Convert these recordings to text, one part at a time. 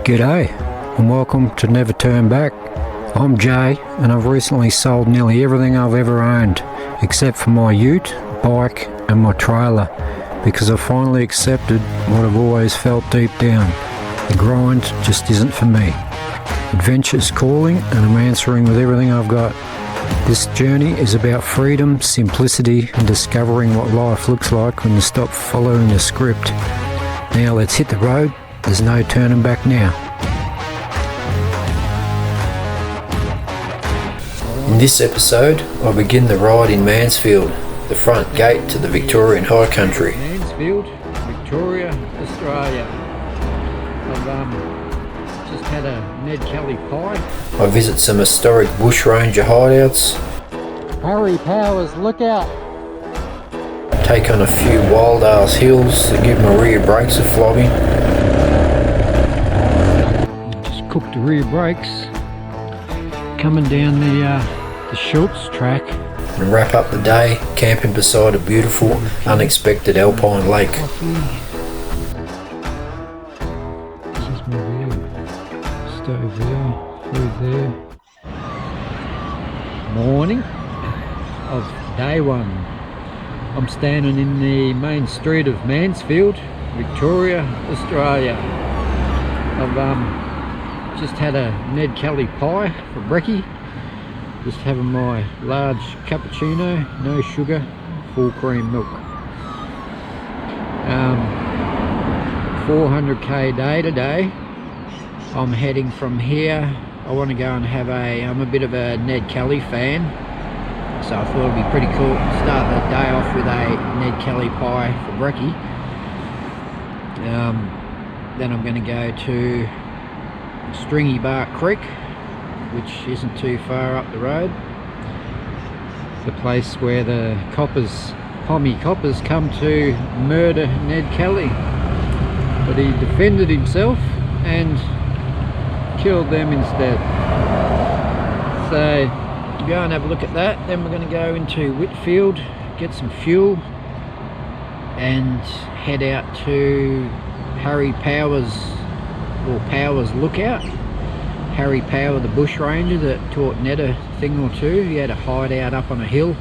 G'day and welcome to Never Turn Back. I'm Jay and I've recently sold nearly everything I've ever owned except for my ute, bike and my trailer because I've finally accepted what I've always felt deep down. The grind just isn't for me. Adventure's calling and I'm answering with everything I've got. This journey is about freedom, simplicity and discovering what life looks like when you stop following the script. Now let's hit the road. There's no turning back now. In this episode, I begin the ride in Mansfield, the front gate to the Victorian High Country. Mansfield, Victoria, Australia. I've just had a Ned Kelly pie. I visit some historic bushranger hideouts. Harry Powers, look out! Take on a few wild ass hills that give my rear brakes a flogging. Just cooked the rear brakes. Coming down the Schultz track. And wrap up the day camping beside a beautiful, unexpected alpine lake. This is my view. Stove there, food there. Morning of day one. I'm standing in the main street of Mansfield, Victoria, Australia. I've just had a Ned Kelly pie for brekkie. Just having my large cappuccino, no sugar, full cream milk. 400k day today. I'm heading from here. I want to go and have I'm a bit of a Ned Kelly fan, so I thought it'd be pretty cool to start the day off with a Ned Kelly pie for brekkie. Then I'm going to go to Stringybark Creek, which isn't too far up the road. The place where the Pommy coppers come to murder Ned Kelly. But he defended himself and killed them instead. So go and have a look at that. Then we're going to go into Whitfield, get some fuel and head out to Harry Powers Lookout. Harry Power, the bushranger that taught Ned a thing or two. He had a hideout up on a hill.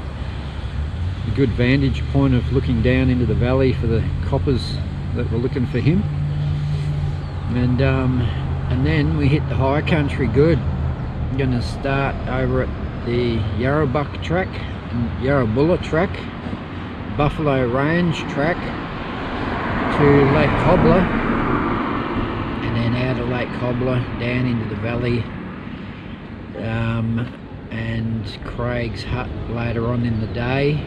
A good vantage point of looking down into the valley for the coppers that were looking for him. And then we hit the high country good. I'm going to start over at the Yarrabuck track and Yarrabulla track, Buffalo Range track to Lake Cobbler, and then out of Lake Cobbler down into the valley, and Craig's Hut later on in the day,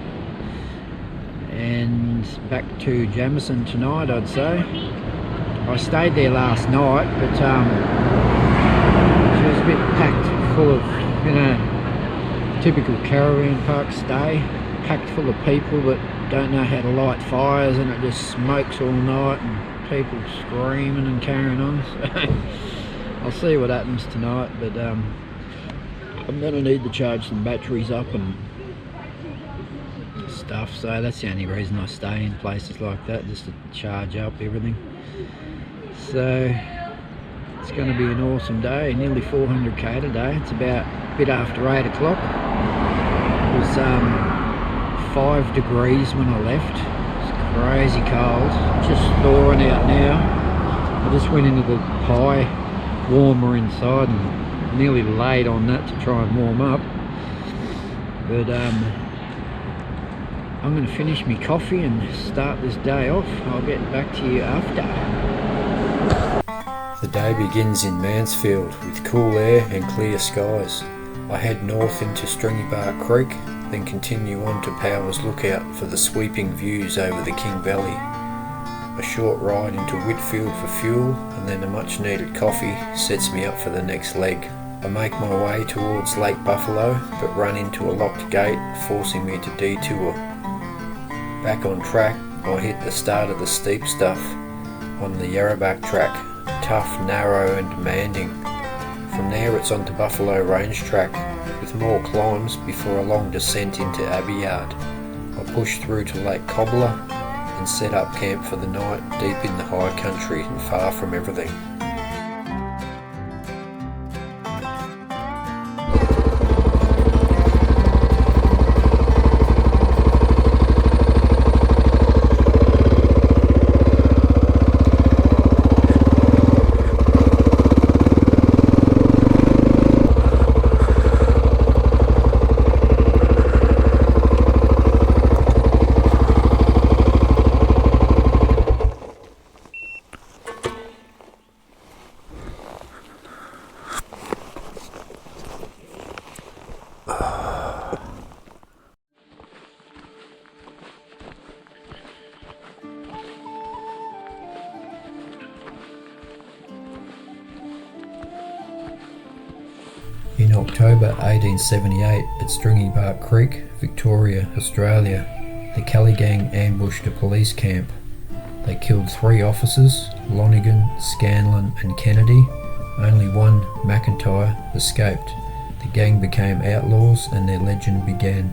and back to Jamison tonight, I'd say. I stayed there last night, but she was a bit packed full of, typical caravan park stay, packed full of people that don't know how to light fires, and it just smokes all night and people screaming and carrying on. So I'll see what happens tonight, but I'm going to need to charge some batteries up and stuff, so that's the only reason I stay in places like that, just to charge up everything. So it's going to be an awesome day, nearly 400k today. It's about a bit after 8 o'clock. It was 5 degrees when I left. It's crazy cold, just thawing out now. I just went into the pie warmer inside and nearly laid on that to try and warm up. But I'm going to finish my coffee and start this day off. I'll get back to you after. The day begins in Mansfield with cool air and clear skies. I head north into Stringybark Creek, then continue on to Powers Lookout for the sweeping views over the King Valley. A short ride into Whitfield for fuel and then a much needed coffee sets me up for the next leg. I make my way towards Lake Buffalo but run into a locked gate forcing me to detour. Back on track, I hit the start of the steep stuff on the Yarrabuck track, tough, narrow and demanding. From there it's on to Buffalo Range track with more climbs before a long descent into Abbeyard. I push through to Lake Cobbler and set up camp for the night deep in the high country and far from everything. In October 1878 at Stringybark Creek, Victoria, Australia, the Kelly gang ambushed a police camp. They killed 3 officers, Lonigan, Scanlon and Kennedy. Only one, McIntyre, escaped. The gang became outlaws and their legend began.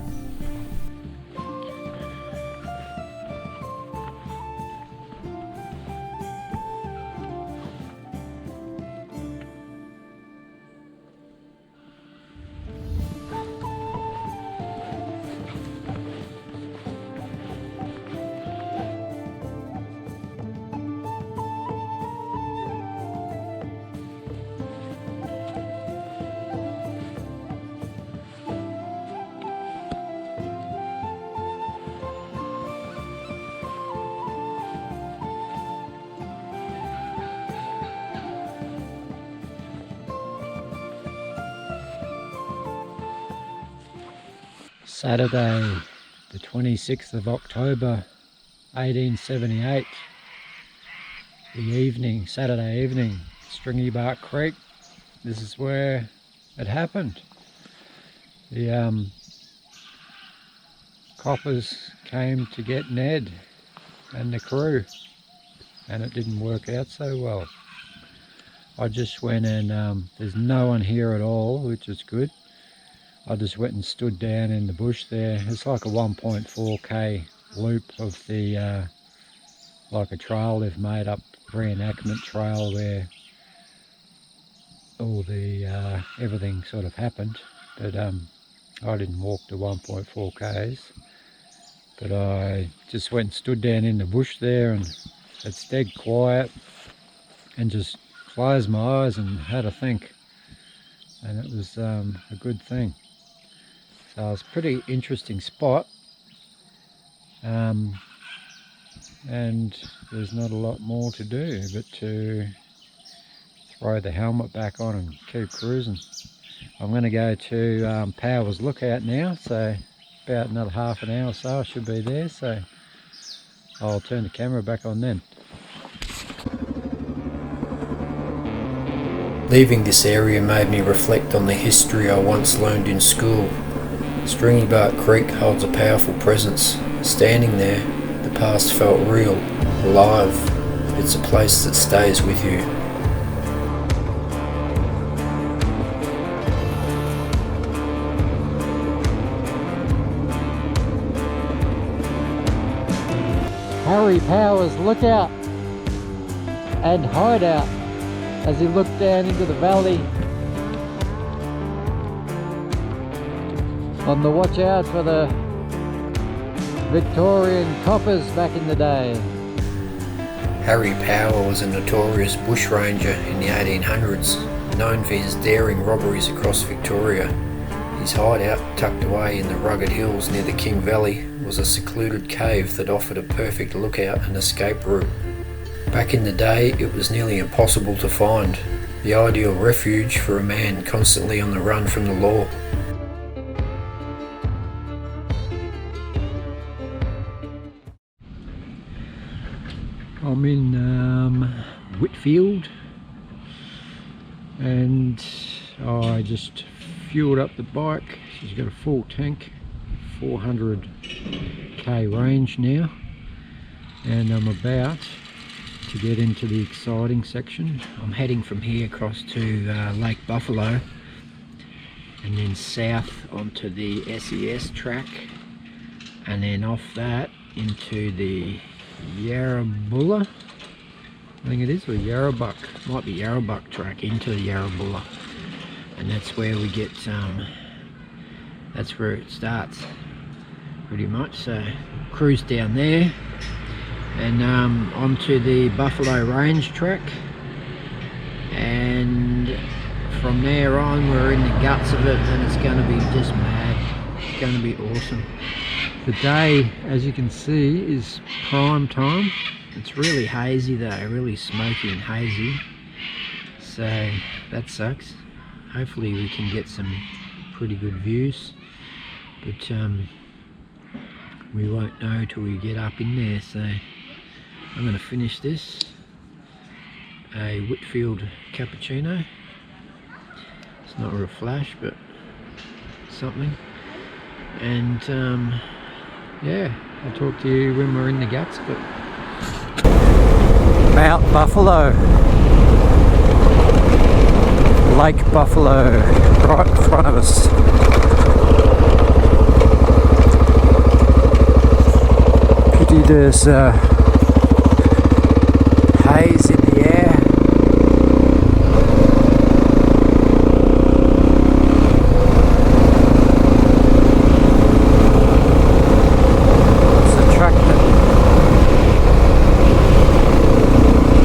Saturday, the 26th of October, 1878, the evening, Saturday evening, Stringybark Creek. This is where it happened. The coppers came to get Ned and the crew, and it didn't work out so well. I just went and there's no one here at all, which is good. I just went and stood down in the bush there. It's like a 1.4k loop of the like a trail they've made up, reenactment trail where all the everything sort of happened. But I didn't walk the 1.4k's, but I just went and stood down in the bush there, and it's dead quiet, and just closed my eyes and had a think, and it was a good thing. So it's a pretty interesting spot, and there's not a lot more to do but to throw the helmet back on and keep cruising. I'm going to go to Powers Lookout now, so about another half an hour or so I should be there, so I'll turn the camera back on then. Leaving this area made me reflect on the history I once learned in school. Stringybark Creek holds a powerful presence. Standing there, the past felt real, alive. It's a place that stays with you. Harry Powers Lookout and Hideout as he looked down into the valley. On the watch out for the Victorian coppers back in the day. Harry Power was a notorious bushranger in the 1800s, known for his daring robberies across Victoria. His hideout, tucked away in the rugged hills near the King Valley, was a secluded cave that offered a perfect lookout and escape route. Back in the day, it was nearly impossible to find, the ideal refuge for a man constantly on the run from the law. I'm in Whitfield, and I just fueled up the bike. She's got a full tank, 400k range now, and I'm about to get into the exciting section. I'm heading from here across to Lake Buffalo, and then south onto the SES track, and then off that into the Yarrabulla, I think it is, or Yarrabuck, might be Yarrabuck track into the Yarrabulla, and that's where we get that's where it starts pretty much. So cruise down there and onto the Buffalo Range track, and from there on we're in the guts of it, and it's going to be just mad. It's going to be awesome. The day, as you can see, is prime time. It's really hazy though, really smoky and hazy, so that sucks. Hopefully we can get some pretty good views, but we won't know till we get up in there. So I'm going to finish this, a Whitfield cappuccino. It's not a flash, but something. And yeah, I'll talk to you when we're in the guts. But Mount Buffalo, Lake Buffalo, right in front of us. Pity there's haze in the air.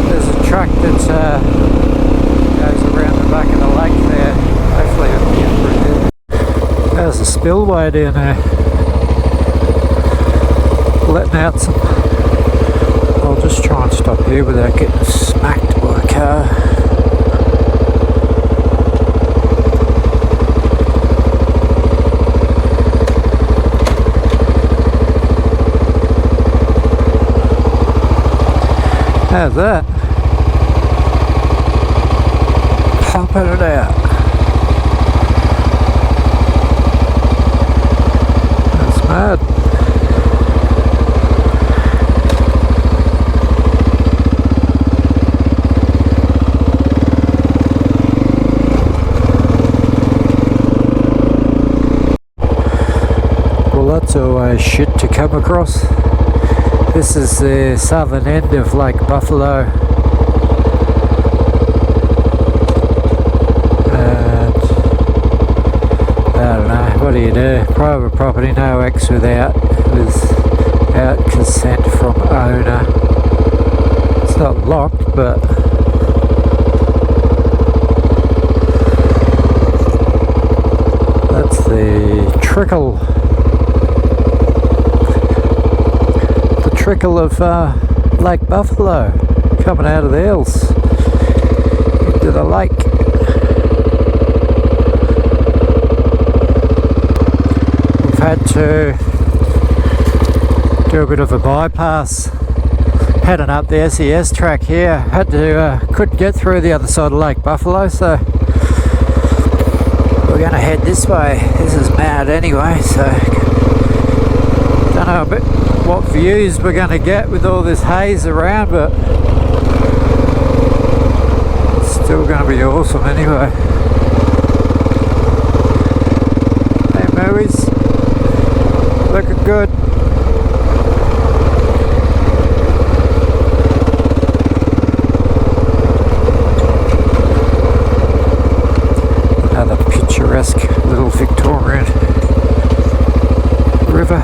There's a track that goes around the back of the lake there. Hopefully it'll get through there. There's a spillway down there, letting out some. I'll just try and stop here without getting smacked by a car. How's that? Pumping it out. That's mad. Well, that's always shit to come across. This is the southern end of Lake Buffalo, and I don't know, what do you do? Private property, no X without consent from owner. It's not locked, but that's the trickle of Lake Buffalo coming out of the hills into the lake. We've had to do a bit of a bypass heading up the SES track here. Couldn't get through the other side of Lake Buffalo, so we're going to head this way. This is mad anyway, so don't know a bit what views we're going to get with all this haze around, but it's still going to be awesome anyway. Hey movies, looking good. Another picturesque little Victorian river.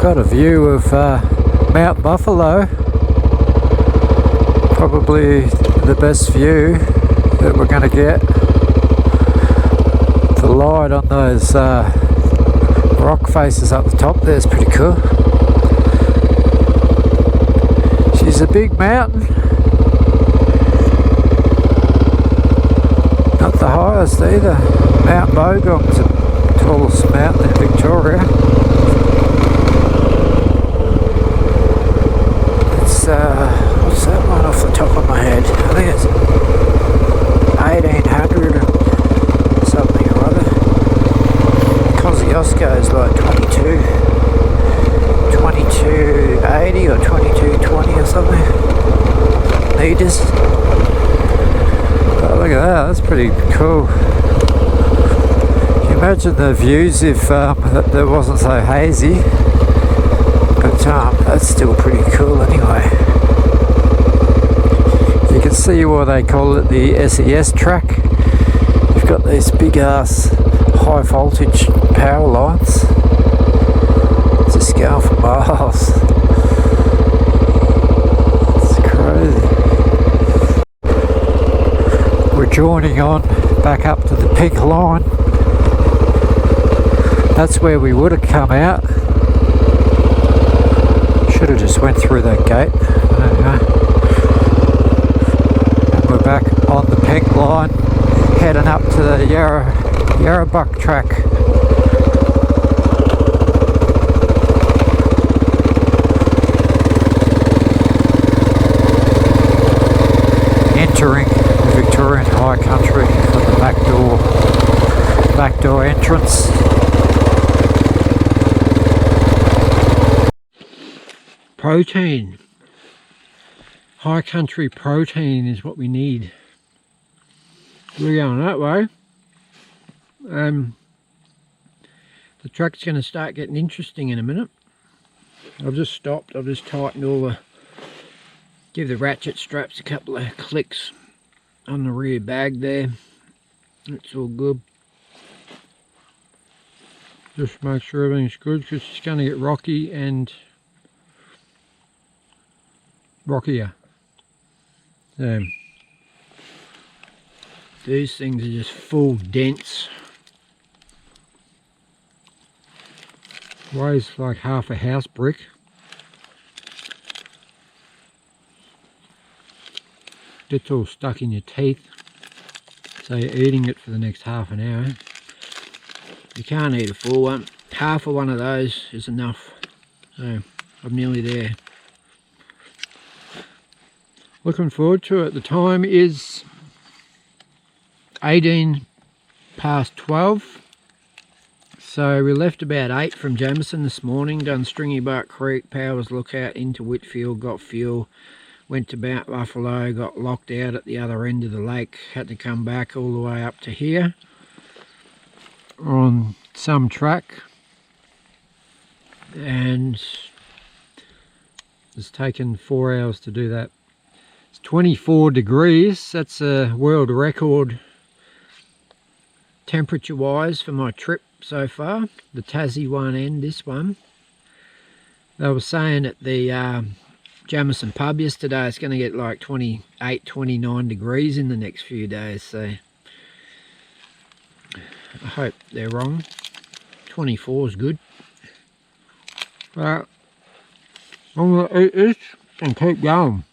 Got a view of Mount Buffalo, probably the best view that we're going to get. The light on those rock faces up the top there is pretty cool. She's a big mountain, not the highest either. Mount Bogong's the tallest mountain in Victoria. What's that one off the top of my head? I think it's 1800 or something or other. Kosciuszko is like 2280 or 2220 or something meters. Oh, look at that, that's pretty cool. Can you imagine the views if that wasn't so hazy? But that's still pretty cool anyway. You can see why they call it the SES track. You've got these big ass high voltage power lines just going for miles. It's crazy. We're joining on back up to the pink line. That's where we would have come out. Should have just went through that gate. I don't know. And we're back on the pink line, heading up to the Yarrabuck track. entering the Victorian High Country from the back door entrance. Protein. High country protein is what we need. We're going that way. The track's going to start getting interesting in a minute. I've just stopped. I've just tightened all the, give the ratchet straps a couple of clicks on the rear bag there. It's all good. Just make sure everything's good, because it's going to get rocky and rockier. So these things are just full dents. Weighs like half a house brick. Gets all stuck in your teeth, so you're eating it for the next half an hour. You can't eat a full one. Half of one of those is enough. So I'm nearly there. Looking forward to it. The time is 18 past 12. So we left about 8 from Jamison this morning, done Stringybark Creek, Powers Lookout, into Whitfield, got fuel, went to Mount Buffalo, got locked out at the other end of the lake, had to come back all the way up to here on some track, and it's taken 4 hours to do that. It's 24 degrees, that's a world record temperature wise for my trip so far, the Tassie one and this one. They were saying at the Jamison pub yesterday it's going to get like 28, 29 degrees in the next few days, so I hope they're wrong. 24 is good. But I'm going to eat this and keep going.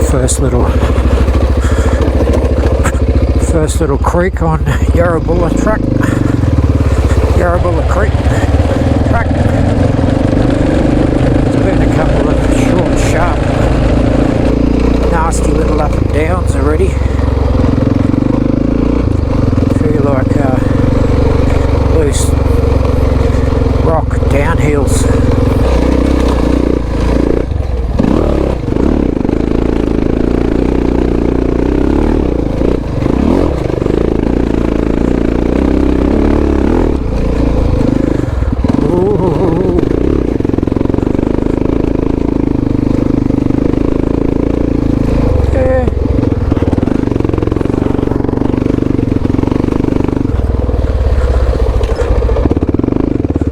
First little creek on Yarrabulla Creek track. There's been a couple of short, sharp, nasty little up and downs already. Feel like loose rock downhills.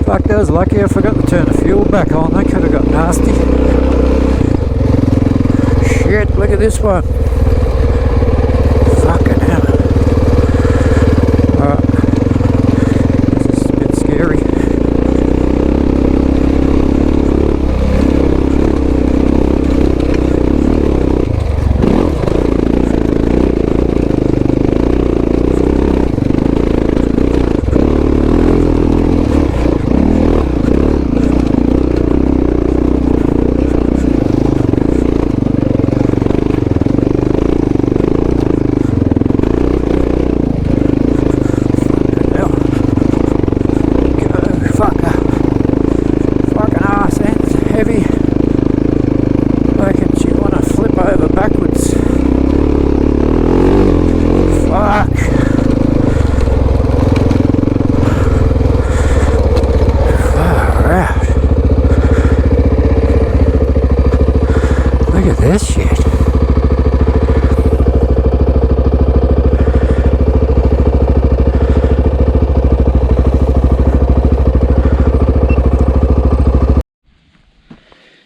Fuck, I was lucky I forgot to turn the fuel back on. That could have got nasty. Shit, look at this one. Fucking hell. This is a bit scary. This shit.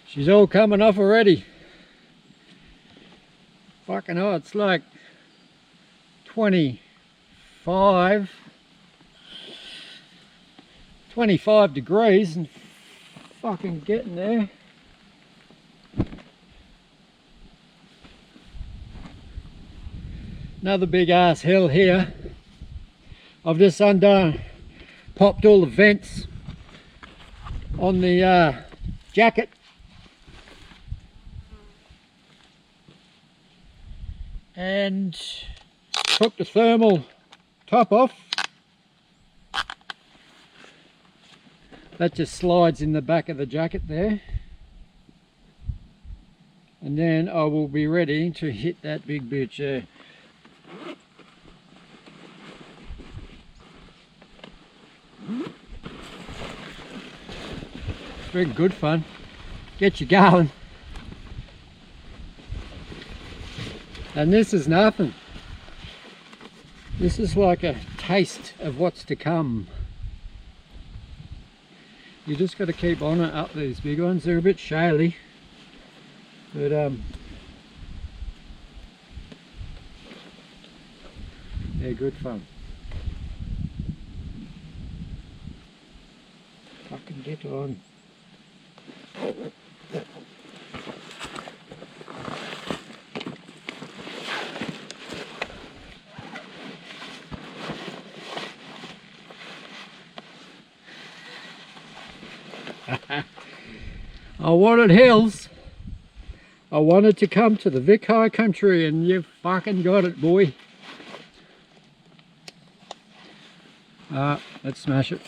She's all coming off already. Fucking hell, it's like 25 degrees and fucking getting there. Another big ass hill here. I've just popped all the vents on the jacket. And took the thermal top off. That just slides in the back of the jacket there. And then I will be ready to hit that big bitch there. It's been good fun. Get you going. And this is nothing. This is like a taste of what's to come. You just got to keep on it up these big ones. They're a bit shaly, but they're good fun. Fucking get on. I wanted hills. I wanted to come to the Vic High Country, and you fucking got it, boy. Let's smash it.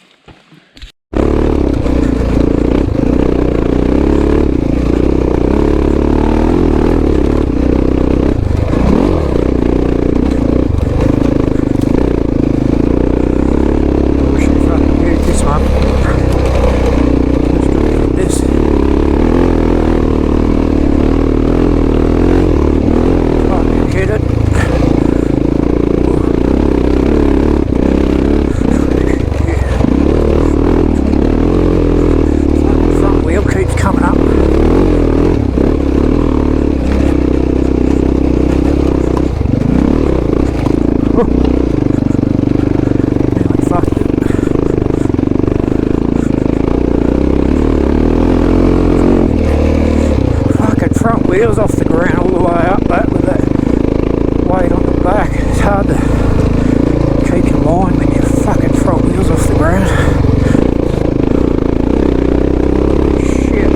Wheels off the ground all the way up that with that weight on the back. It's hard to keep in line when your fucking front wheels off the ground. Shit.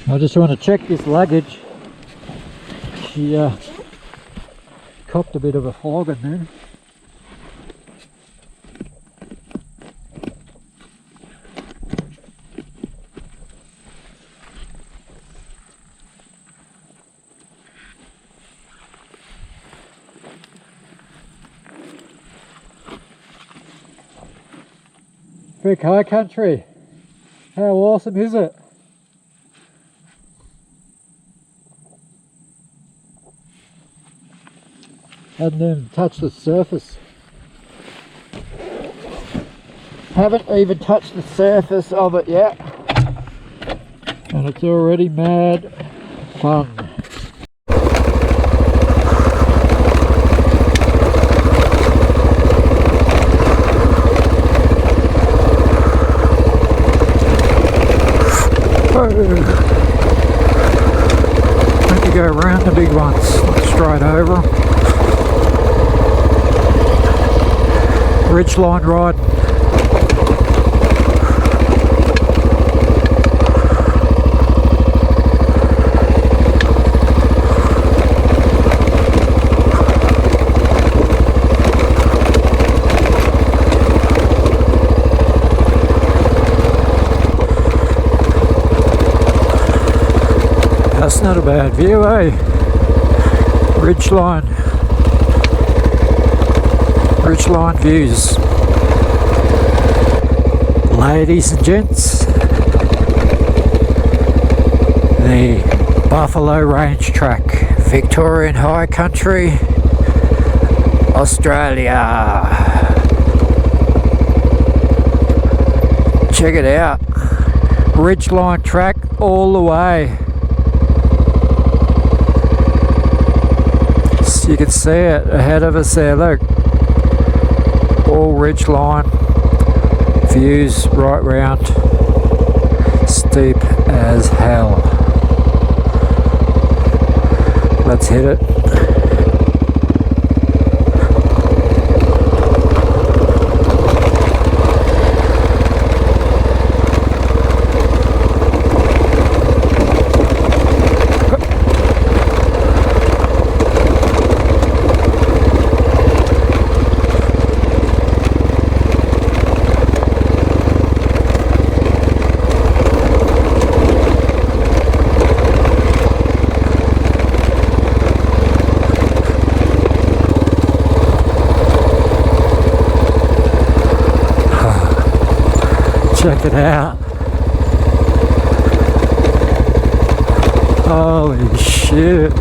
I just want to check this luggage. She copped a bit of a flogging then. Vic High Country. How awesome is it? Hadn't even touched the surface. Haven't even touched the surface of it yet. And it's already mad fun. Need to go around the big ones, not straight over them. Ridgeline ride. That's not a bad view, eh? Ridgeline views. Ladies and gents, the Buffalo Range Track, Victorian High Country, Australia. Check it out. Ridgeline track all the way. So you can see it ahead of us there, look. All ridgeline views right round, steep as hell. let's hit it. Check it out. Holy shit.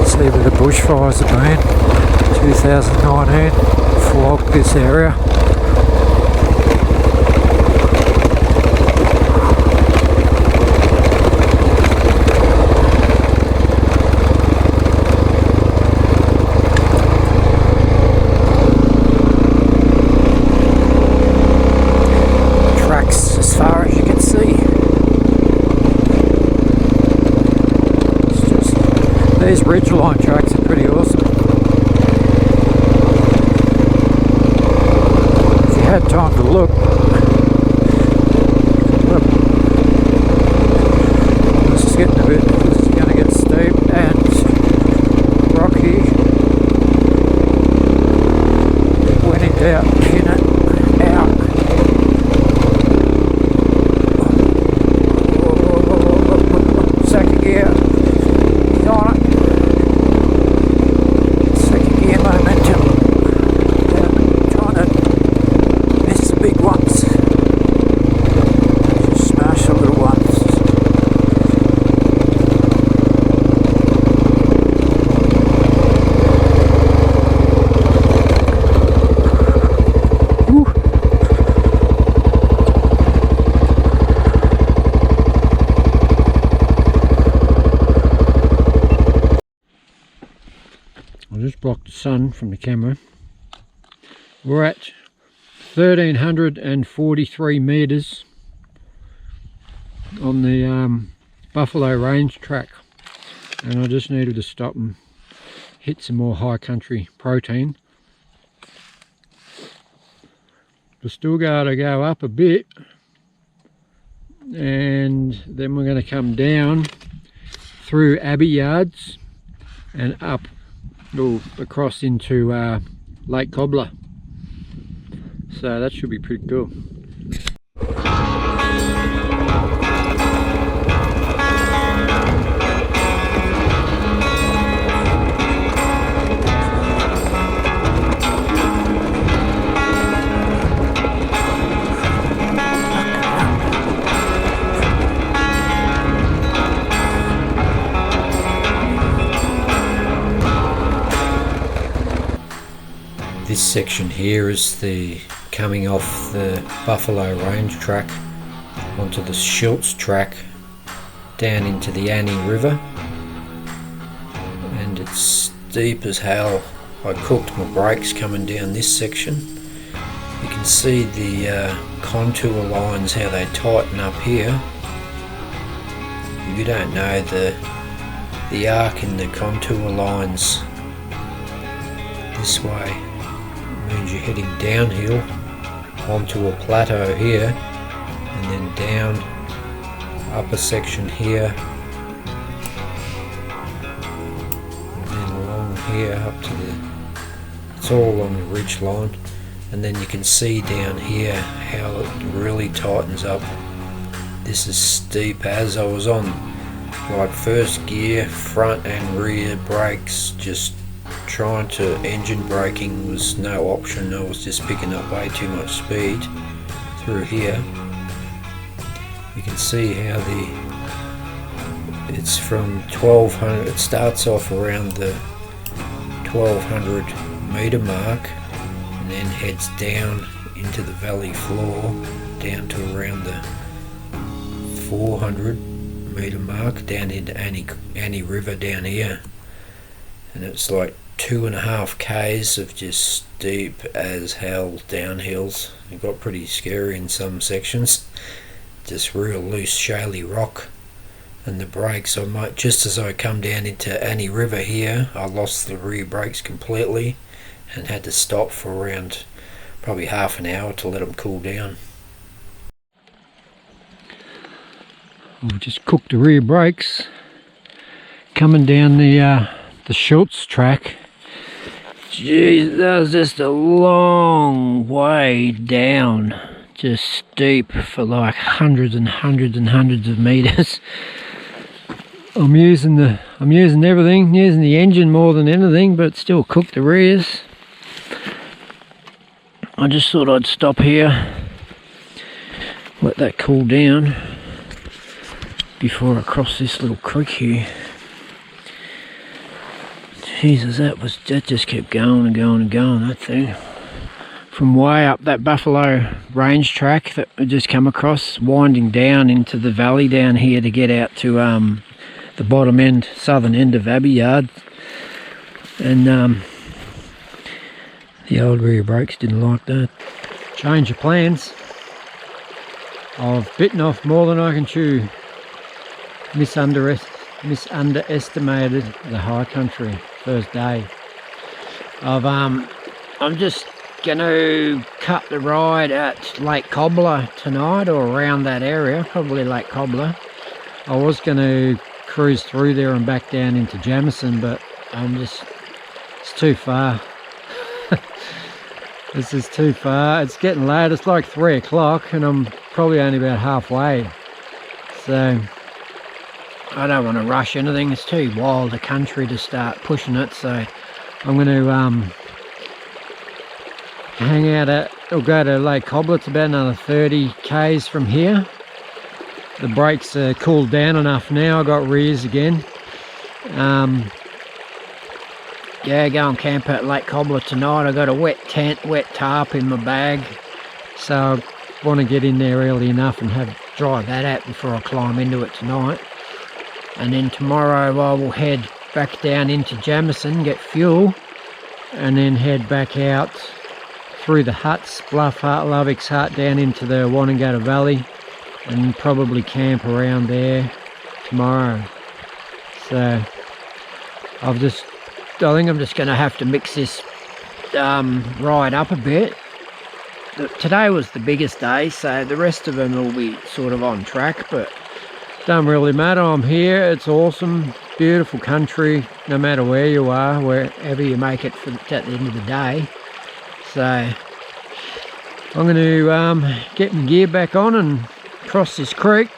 See where the bushfires have been. 2019 flogged this area. These ridgeline tracks are pretty awesome. If you had time to look, this is getting this is going to get steep and rocky. When in doubt, pin it out. Second gear, he's on it. I'll just block the sun from the camera. We're at 1,343 metres on the Buffalo Range track, and I just needed to stop and hit some more high country protein. We've still got to go up a bit, and then we're going to come down through Abbey Yards and up across into Lake Cobbler. So that should be pretty cool. This section here is the coming off the Buffalo Range track onto the Schultz track down into the Annie River, and it's steep as hell. I cooked my brakes coming down this section. You can see the contour lines, how they tighten up here. If you don't know, the arc in the contour lines this way means you're heading downhill onto a plateau here, and then down up a section here, and then along here up to it's all along the ridge line, and then you can see down here how it really tightens up. This is steep. As I was on like first gear, front and rear brakes, just trying to engine braking was no option. I was just picking up way too much speed through here. You can see how it's from 1200, it starts off around the 1200 meter mark and then heads down into the valley floor down to around the 400 meter mark down into Annie River down here, and it's like 2.5 k's of just steep as hell downhills. It got pretty scary in some sections. this real loose shaly rock, and the brakes, just as I come down into Annie River here, I lost the rear brakes completely and had to stop for around probably half an hour to let them cool down. We've just cooked the rear brakes coming down the Schultz track. Jeez, that was just a long way down, just steep for like hundreds and hundreds and hundreds of meters. I'm using everything, using the engine more than anything, but still cooked the rears. I just thought I'd stop here, let that cool down before I cross this little creek here. Jesus, that just kept going and going and going, that thing. From way up that Buffalo Range track that we just come across, winding down into the valley down here to get out to the bottom end, southern end of Abbey Yard. And the old rear brakes didn't like that. Change of plans. I've bitten off more than I can chew. Misunderestimated the high country first day. I'm just gonna cut the ride at Lake Cobbler tonight, or around that area, probably Lake Cobbler. I was gonna cruise through there and back down into Jamison, but it's too far. This is too far. It's getting late. It's like 3 o'clock and I'm probably only about halfway. So I don't want to rush anything. It's too wild a country to start pushing it. So I'm going to hang out or go to Lake Cobbler. It's about another 30 k's from here. The brakes are cooled down enough now. I got rears again. Yeah, go and camp at Lake Cobbler tonight. I got a wet tent, wet tarp in my bag, so I want to get in there early enough and dry that out before I climb into it tonight. And then tomorrow I will head back down into Jamison, get fuel, and then head back out through the huts, Bluff Hut, Lovick's Hut, down into the Wanangata Valley, and probably camp around there tomorrow. So I think I'm just going to have to mix this ride up a bit. Today was the biggest day, so the rest of them will be sort of on track, but don't really matter. I'm here. It's awesome, beautiful country, no matter where you are, wherever you make it at the end of the day. So I'm going to get my gear back on and cross this creek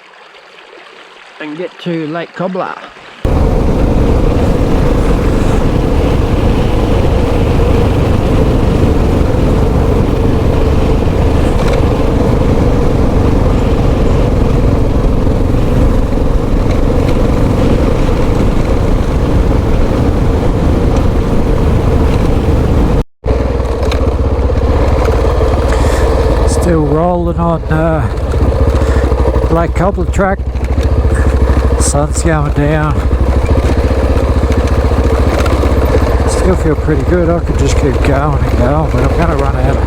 and get to Lake Cobbler. Still rolling on Lake Cobbler track. Sun's going down. Still feel pretty good. I could just keep going and going, but I'm going to run out of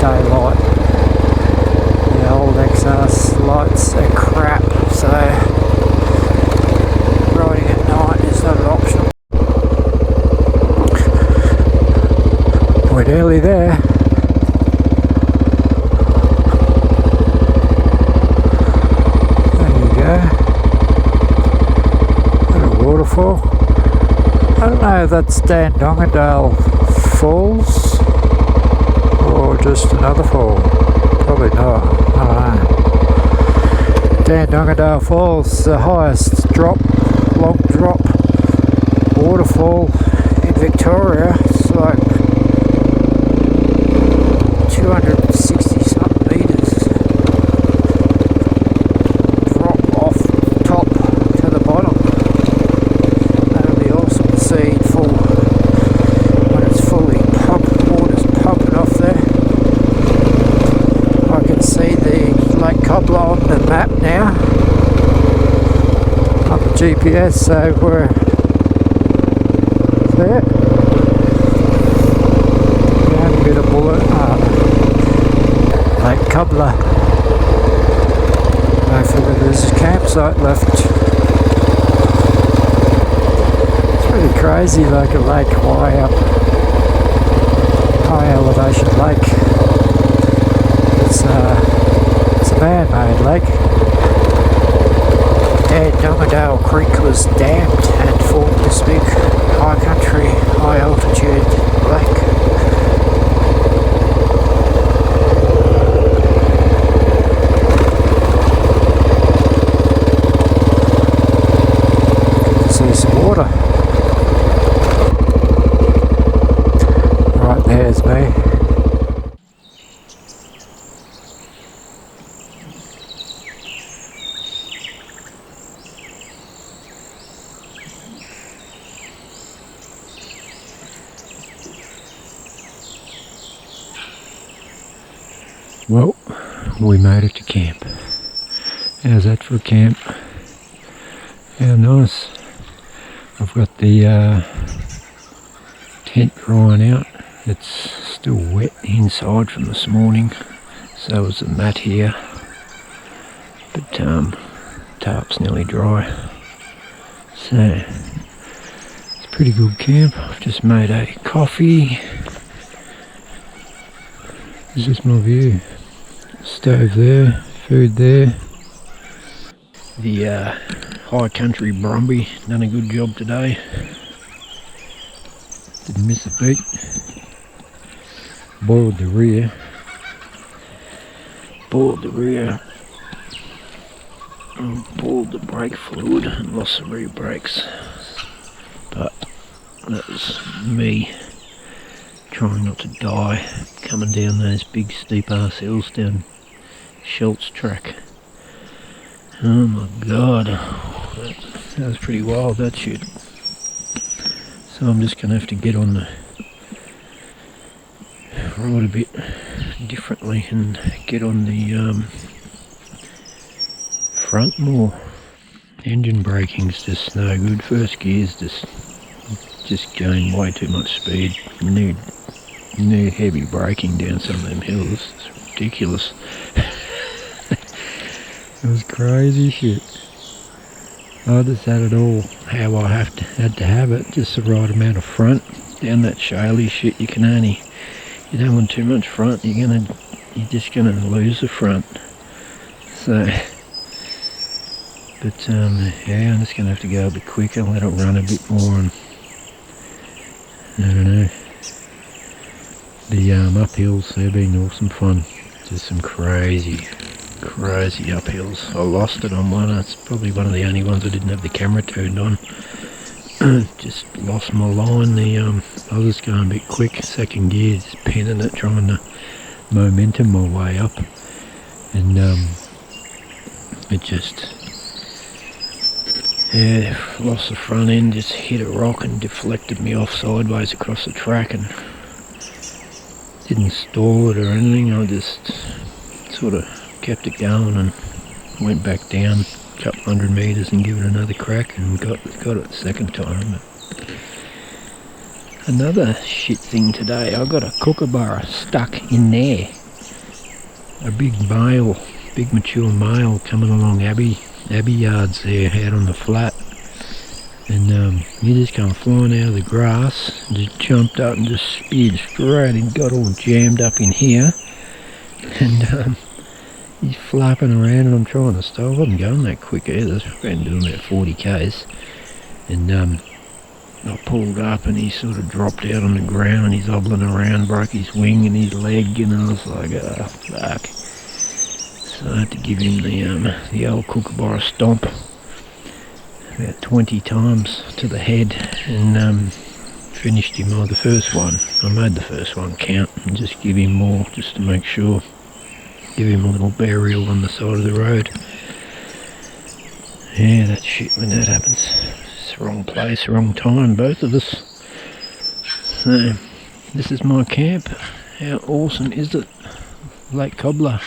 daylight. The old XR lights are crap, so riding at night is not an option. We're nearly there. Waterfall. I don't know if that's Dandongadale Falls or just another fall. Probably not. I don't know. Dandongadale Falls, the highest long drop waterfall in Victoria. It's like 260 something meters drop off top to the bottom. On the map now on the GPS, so we're there. Yeah, a bit of bullet. Lake Cobbler. There's a campsite left. It's pretty crazy, like a lake high up, high elevation lake. It's a man-made lake. And Armadale Creek was dammed and formed this big high country, high altitude lake. See some water. Right there's me. Well, we made it to camp. How's that for a camp? How nice. I've got the tent drying out. It's still wet inside from this morning. So is the mat here. But tarp's nearly dry. So it's a pretty good camp. I've just made a coffee. This is my view. Stove there, food there. The high country Brumby done a good job today. Didn't miss a beat. Boiled the rear. Boiled the brake fluid and lost the rear brakes. But that was me trying not to die coming down those big steep ass hills down Schultz track. Oh my god, that was pretty wild, that shit. So I'm just going to have to get on the road a bit differently and get on the front more. Engine braking's just no good. First gear's just going way too much speed. Need heavy braking down some of them hills. It's ridiculous. It was crazy shit. I just had it all how I had to have it, just the right amount of front. Down that shaly shit, you don't want too much front, you're just gonna lose the front. So, but yeah, I'm just gonna have to go a bit quicker, let it run a bit more, and I don't know. The uphills, they've been awesome fun. Just some crazy uphills. I lost it on one. It's probably one of the only ones I didn't have the camera turned on. Just lost my line. I was just going a bit quick. Second gear, just pinning it, trying to momentum my way up, and it just lost the front end. Just hit a rock and deflected me off sideways across the track, and didn't stall it or anything. I just sort of kept it going and went back down a couple 100 metres and give it another crack, and got it the second time. But another shit thing today, I got a kookaburra stuck in there. A big mature male coming along Abbey yards there out on the flat, and he just come flying out of the grass, just jumped up and just speared straight and got all jammed up in here, and he's flapping around, and I'm trying to stop. I wasn't going that quick either. I've been doing about 40 k's, and I pulled up and he sort of dropped out on the ground and he's hobbling around, broke his wing and his leg, and I was like, oh fuck. So I had to give him the old kookaburra stomp about 20 times to the head, and finished him on the first one. I made the first one count and just give him more just to make sure. Give him a little burial on the side of the road. Yeah, that's shit when that happens. It's the wrong place, wrong time, both of us. So, this is my camp. How awesome is it? Lake Cobbler.